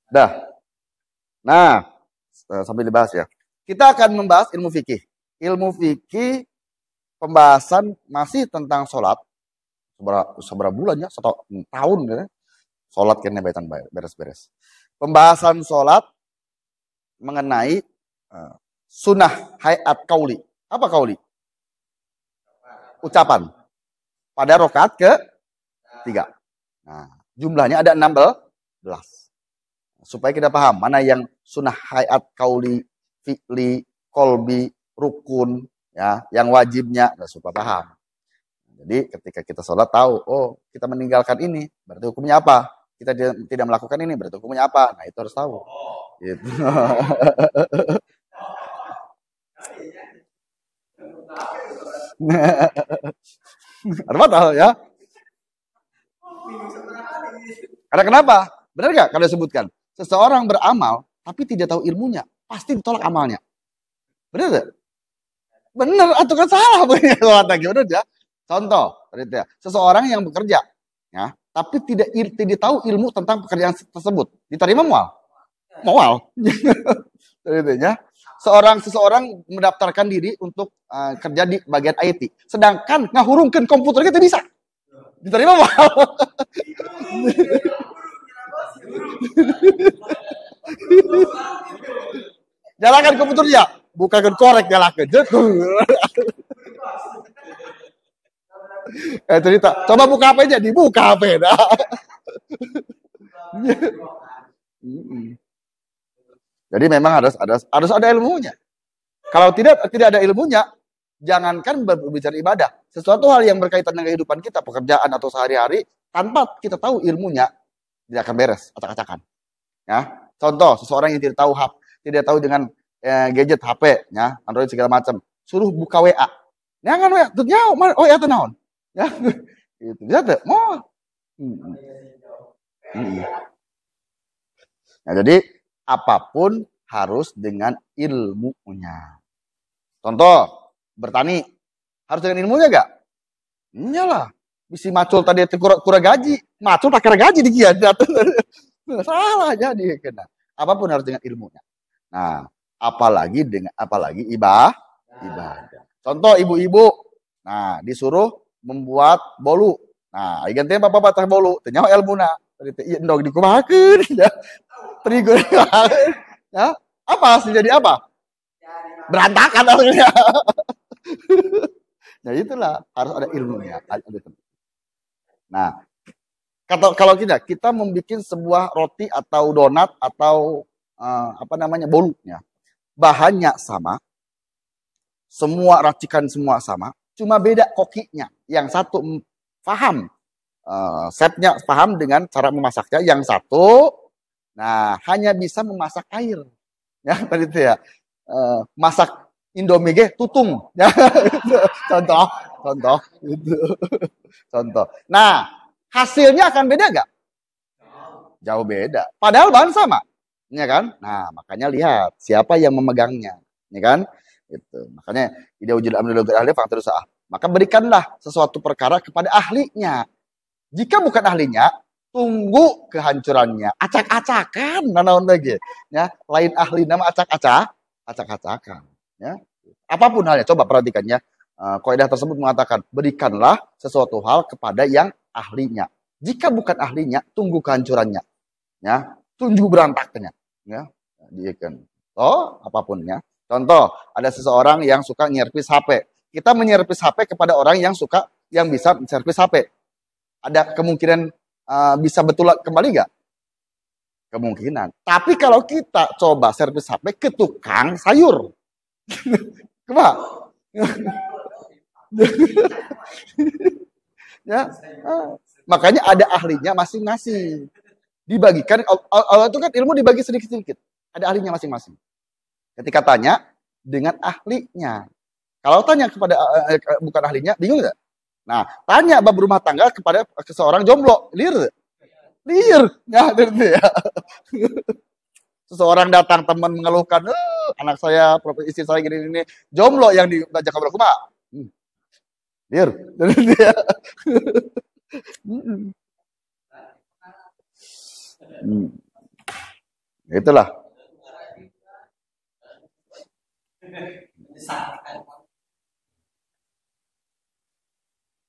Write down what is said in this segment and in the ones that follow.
Dah. Nah, sambil dibahas ya. Kita akan membahas ilmu fikih. Ilmu fikih pembahasan masih tentang sholat. Seberapa bulan ya? 1 tahun ya. Sholat kena baitan beres-beres. Pembahasan sholat mengenai sunnah hayat kauli. Apa kauli? Ucapan. Pada rakaat ke-3. Nah, jumlahnya ada 16. Supaya kita paham mana yang sunnah hayat kauli, fi'li, kolbi, rukun, ya, yang wajibnya, supaya paham. Jadi ketika kita sholat tahu, oh kita meninggalkan ini, berarti hukumnya apa? Kita tidak melakukan ini, berarti hukumnya apa? Nah itu harus tahu. Gitu. Ada batal ya? Karena kenapa? Benar nggak kalau disebutkan? Seseorang beramal tapi tidak tahu ilmunya, pasti ditolak amalnya. Benar nggak? Benar atau kan salah punya sholat lagi, benar ya? Contoh, seseorang yang bekerja, ya, tapi tidak tahu ilmu tentang pekerjaan tersebut, diterima mual? Mual. Ya. Seseorang mendaftarkan diri untuk kerja di bagian IT, sedangkan ngahurungkan komputer kita bisa, diterima mual? Jalankan komputernya, bukan korek jalankan. Cerita, coba buka HP-nya, dibuka HP. Nah. Jadi memang harus ada ilmunya. Kalau tidak ada ilmunya, jangankan berbicara ibadah, sesuatu hal yang berkaitan dengan kehidupan kita, pekerjaan atau sehari-hari, tanpa kita tahu ilmunya, tidak akan beres, acak-acakan. Ya, contoh seseorang yang tidak tahu dengan gadget HP, ya, Android segala macam, suruh buka WA, jangan WA, tuh nyaw, WA tuh naon, ya, itu bisa tuh, mau. Nah, jadi apapun harus dengan ilmunya. Contoh, bertani harus dengan ilmunya gak? Iyalah, bisi macul tadi itu kurang gaji, macul tak kira gaji dikian, salah jadi kena. Apapun harus dengan ilmunya. Nah, apalagi ibadah. Contoh ibu-ibu, nah disuruh membuat bolu. Nah, gantinya bapak batas bolu, tanya ilmuna. Iya dong dikumahakeun ya. Terigu. Ya, apa hasilnya jadi apa? Berantakan hasilnya. Nah, itulah harus ada ilmunya. Nah, kalau kita membuat sebuah roti atau donat atau bolunya, bahannya sama, semua racikan semua sama, cuma beda kokinya. Yang satu paham chefnya paham dengan cara memasaknya, yang satu hanya bisa memasak air, ya tadi itu ya, masak Indomie tutung, ya. contoh itu contoh. Nah, hasilnya akan beda gak? Jauh beda, padahal bahan sama, ya kan? Nah, makanya lihat siapa yang memegangnya, ya kan? Itu makanya ida wujud amrul ahli faktor usaha, maka berikanlah sesuatu perkara kepada ahlinya. Jika bukan ahlinya, tunggu kehancurannya. Acak-acakan, nanaon lagi, ya. Lain ahli nama acak-acakan, ya. Apapun halnya, coba perhatikannya. Kaidah tersebut mengatakan, berikanlah sesuatu hal kepada yang ahlinya. Jika bukan ahlinya, tunggu kehancurannya, ya. Tunggu berantaknya, ya. Apapun ya. Contoh, ada seseorang yang suka nyervis HP. Kita menyervis HP kepada orang yang bisa servis HP. Ada kemungkinan bisa betul kembali nggak? Kemungkinan. Tapi kalau kita coba servis HP ke tukang sayur, coba, ya, makanya ada ahlinya masing-masing. Dibagikan, Allah itu kan ilmu dibagi sedikit-sedikit. Ada ahlinya masing-masing. Ketika tanya dengan ahlinya, kalau tanya kepada bukan ahlinya, bingung nggak? Nah, tanya bab rumah tangga kepada seseorang jomblo, liar, ya, seseorang datang teman mengeluhkan, anak saya, istri saya gini, jomblo yang diajak ngobrol kumaha, liar, Itulah.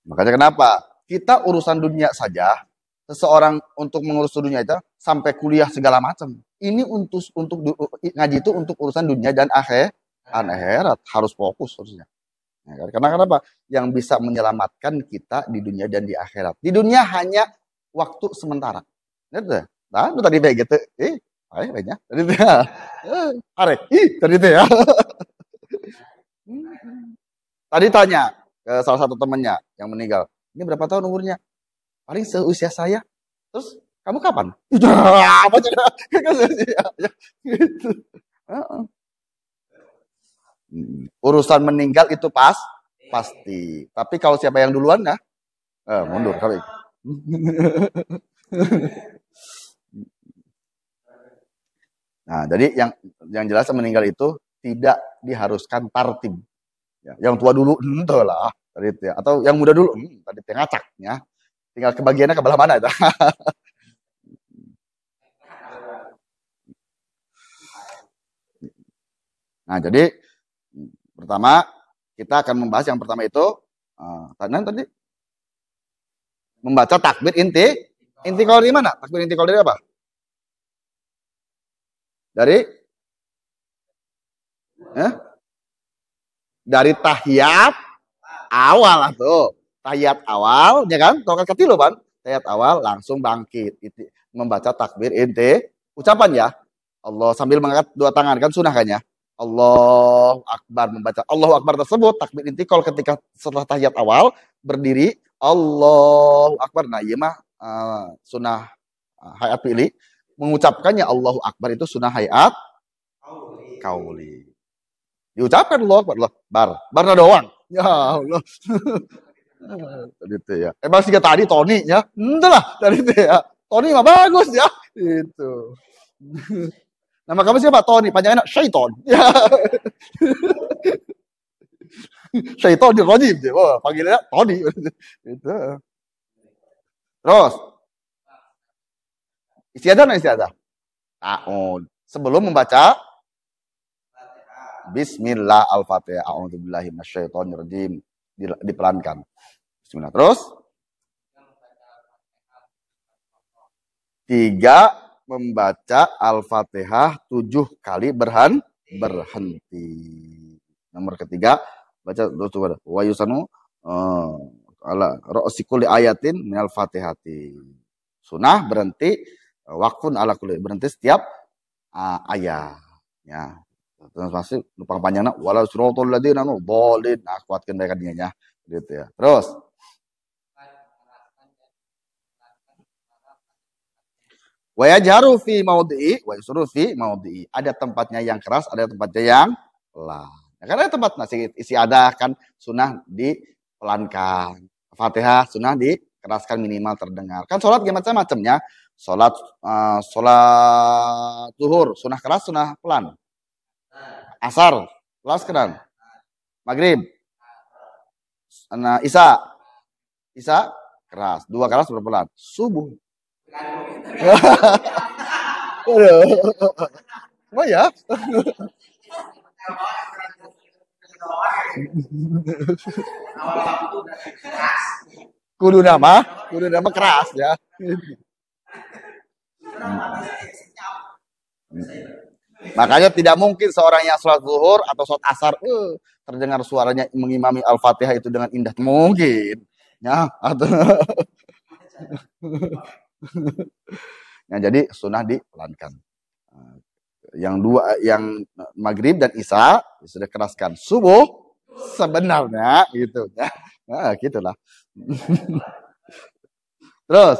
Makanya kenapa? Kita urusan dunia saja, seseorang untuk mengurus dunia itu sampai kuliah segala macam. Ini untuk ngaji itu untuk urusan dunia dan akhirat harus fokus harusnya. Ya, karena kenapa? Yang bisa menyelamatkan kita di dunia dan di akhirat. Di dunia hanya waktu sementara. Gitu. Nah, itu tadi kayak gitu. Akhirnya tadi itu ya. Tadi itu ya. Tadi tanya ke salah satu temannya yang meninggal. Ini berapa tahun umurnya? Paling seusia saya. Terus kamu kapan? Apa gitu. Urusan meninggal itu pasti. Tapi kalau siapa yang duluan ya, mundur kali. Nah, jadi yang jelas meninggal itu tidak diharuskan tartib. Ya, yang tua dulu, entahlah, tadi ya. Atau yang muda dulu, tadi ngacak ya. Tinggal kebagiannya ke belah mana itu. Nah, jadi pertama kita akan membahas yang pertama itu tadi membaca takbir inti kalau dari mana? Takbir inti kalau dari apa? Dari tahiyat awal lah tuh. Tahiyat awal, ya kan? Tokat ketilu kan? Tahiyat awal langsung bangkit. Membaca takbir inti. Ucapan ya. Allah sambil mengangkat dua tangan kan sunnah kan ya. Allahu Akbar membaca Allahu Akbar tersebut takbir intikal ketika setelah tahiyat awal berdiri Allahu Akbar. Nah, iya mah sunnah hayat pilih mengucapkannya Allahu Akbar itu sunnah hayat kauli. Diucapkan Allahu Akbar, barna doang. Ya Allah. Tadi itu ya. Emang sih tadi Tony ya. Entahlah tadi itu ya. Tony mah bagus ya. Itu. Nama kamu siapa? Tony. Panjangnya Syaiton. Ya. Syaiton di rajim. Oh, panggilnya Tony. Itu. Terus. Istiadah nggak istiadah? Sebelum membaca Bismillah Al-Fatihah. A'udzubillahi minasyaitonirrajim. Dipelankan. Bismillah. Terus. 3. Membaca Al-Fatihah 7 kali berhenti. Nomor ketiga, baca wa yusanu ala ra'si kulli ayatin minal Fatihati. Sunnah berhenti waqfun ala kulli, berhenti setiap ayat. Ya. Terus masih lupa panjangnya wala suratul ladzina dhalin. Nah, kuatkan mereka dinya gitu ya. Terus wa yajharu fi maudhi'i wa yusru fi maudhi'i. Ada tempatnya yang keras, ada tempatnya yang pelan. Nah, karena tempat nasi isi ada kan sunnah dipelankan. Fatihah sunnah dikeraskan minimal terdengar. Kan sholat macam-macamnya. Sholat zuhur sunnah keras, sunnah pelan. Asar keras keran. Maghrib. Nah, Isya keras. 2 keras berpelan. Subuh. Oh ya. Kudu nama keras ya. Makanya tidak mungkin seorang yang sholat zuhur atau sholat asar terdengar suaranya mengimami Al-Fatihah itu dengan indah. Mungkin. Ya, atau ya, jadi sunnah dipelankan. Yang maghrib dan isya sudah keraskan. Subuh sebenarnya gitu ya. Nah, gitulah. Terus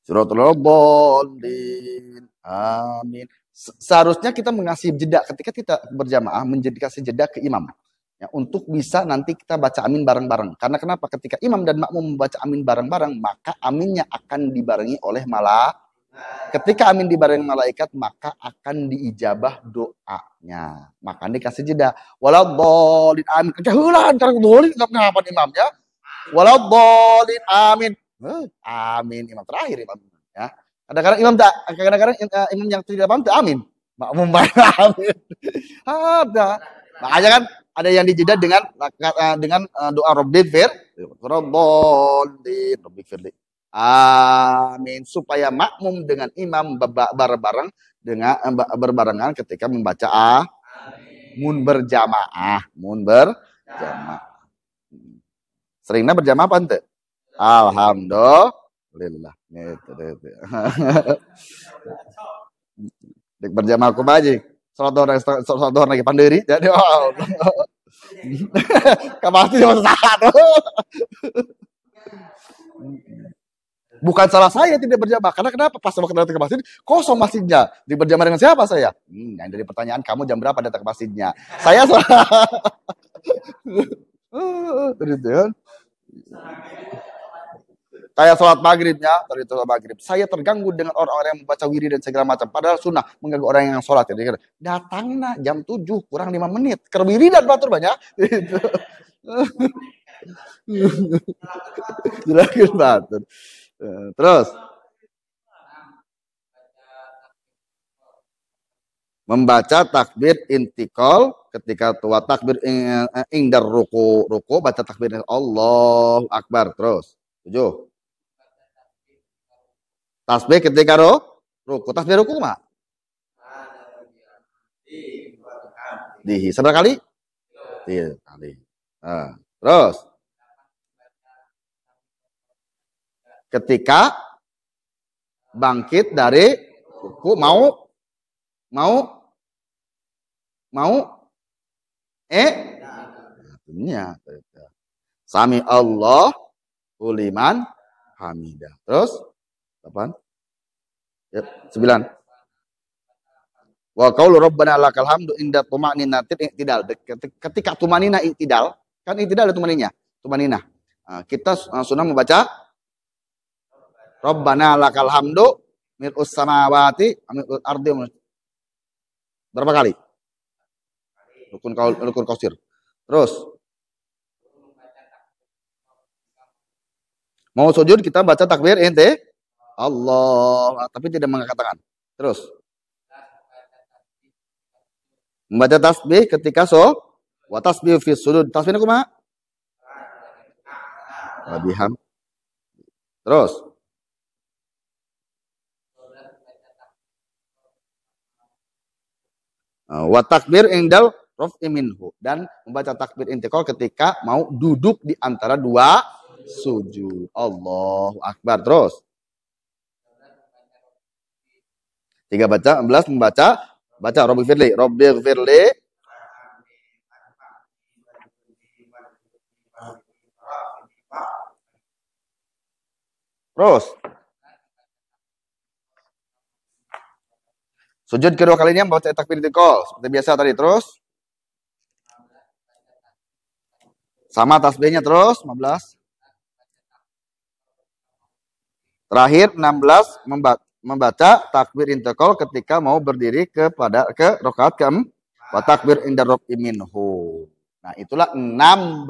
Suratul Dhalin. Amin. Seharusnya kita mengasih jeda ketika kita berjamaah, kasih jeda ke imam. Ya, untuk bisa nanti kita baca amin bareng-bareng. Karena kenapa? Ketika imam dan makmum membaca amin bareng-bareng, maka aminnya akan dibarengi oleh malaikat. Ketika amin dibarengi malaikat, maka akan diijabah doanya. Maka dikasih jeda. Waladhdallin amin. Kejahulan karena dhalin kenapa imamnya? Waladhdallin amin. Amin imam terakhir imam. Ya. Kadang-kadang imam yang tidak paham tak amin. Makmum amin. Ada. Makanya kan ada yang dijeda dengan doa Rabbi fir Rabbondin Rabbi firli. Amin, supaya makmum dengan imam berbarengan ketika membaca berjamaah. Seringnya berjamaah apa ente? Alhamdulillah. Gitu. Berjamaah aku baji. Salat orang lagi pandiri. Jadi pasti cuma satu. Bukan salah saya tidak berjamaah. Karena kenapa? Pas waktu datang ke masjid, kosong masjidnya. Berjamaah dengan siapa saya? Yang dari pertanyaan kamu jam berapa datang ke masjidnya? Saya kayak sholat maghribnya, dari sholat maghrib. Saya terganggu dengan orang-orang yang membaca wirid dan segala macam. Padahal sunnah mengganggu orang yang sholat. Jadi, datanglah jam 7 kurang 5 menit. Kerwiri dan batur banyak. Jelakin batur. Terus membaca takbir intikal ketika tua takbir ingdar ruku baca takbir Allahu Akbar. Terus 7 tasbih ketika ruku. Tasbih ruku mah dihi seberapa kali? 3 kali. Terus ketika bangkit dari ruku mau artinya sami Allah uliman hamidah. Terus 8 ya, 9 wa qaulu rabbana lakal hamdu inda tuma'ninatin i'tidal. Ketika tumanina i'tidal, kan i'tidal ada tumanina. Kita sunnah membaca rabbana lakal hamdu mil'us samawati mil'ul ardi. Berapa kali? Rukun qausir. Terus mau sujud kita baca takbir ente Allah, tapi tidak mengangkat tangan. Terus membaca tasbih ketika wa tasbih fi sujud. Tasbihnya kumaha? Wabiham. Terus wa takbir indal raf'i minhu, dan membaca takbir intikal ketika mau duduk di antara dua sujud. Allahu Akbar. Terus 3 baca Rabbi firli terus sujud kedua kalinya membaca takbir intikal seperti biasa tadi. Terus sama tasbihnya. Terus 15. Terakhir 16 membaca takbir intikal ketika mau berdiri ke rakaat ke-4 wa takbir inda raf'i minhu. Nah, itulah 16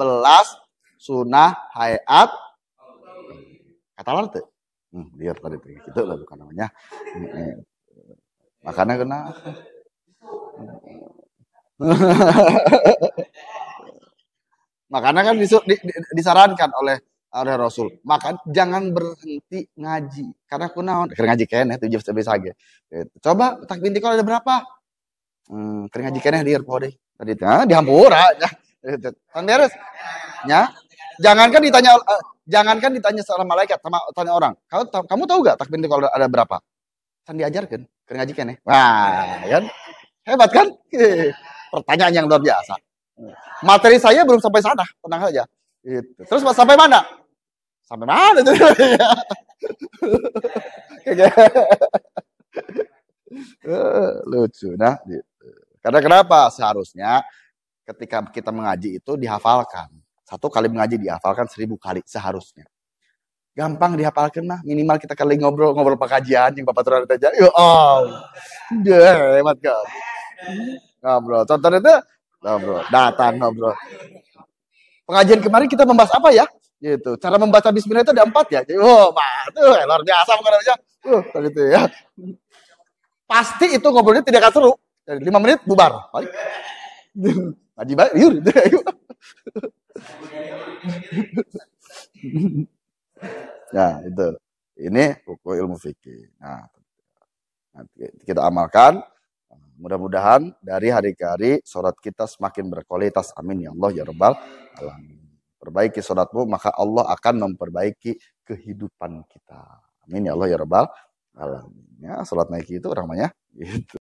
sunah hayat katalan teh. Lihat tadi itu lah bukan namanya. Makanya kena makanya kan disarankan oleh Rasul, maka jangan berhenti ngaji karena kunaon ngaji keneh tujuh bisa ge. Coba takbir intikal ada berapa? Ngaji keneh di irpo deh tadi di hampura kan beres nya. Jangankan ditanya sama malaikat, sama tanya orang, kamu tahu gak takbir intikal ada berapa? Kan diajarkan ngaji keneh. Wah, kan hebat kan? Pertanyaan yang luar biasa. Materi saya belum sampai sana, tenang saja. Gitu. Terus sampai mana? Sampai mana tuh? Lucu, nah. Gitu. Karena kenapa? Seharusnya ketika kita mengaji itu dihafalkan. 1 kali mengaji dihafalkan 1000 kali seharusnya. Gampang dihafalkan mah, minimal kita kali ngobrol pengajian yang Bapak Turun aja. Hebat kan? Ngobrol. Contohnya itu ngobrol, datang ngobrol. Pengajian kemarin kita membahas apa ya? Gitu. Cara membaca bismillah itu ada 4 ya. Jadi, luar biasa bukan aja. Gitu ya. Pasti itu ngobrolnya tidak akan seru. 5 menit bubar. Ngaji yuk. Nah, itu. Ini buku ilmu fikih. Nah, nanti kita amalkan. Mudah-mudahan dari hari ke hari sholat kita semakin berkualitas. Amin ya Allah ya Rabbal alamin. Perbaiki sholatmu, maka Allah akan memperbaiki kehidupan kita. Amin ya Allah ya Rabbal alamin. Ya, sholat naik itu namanya gitu.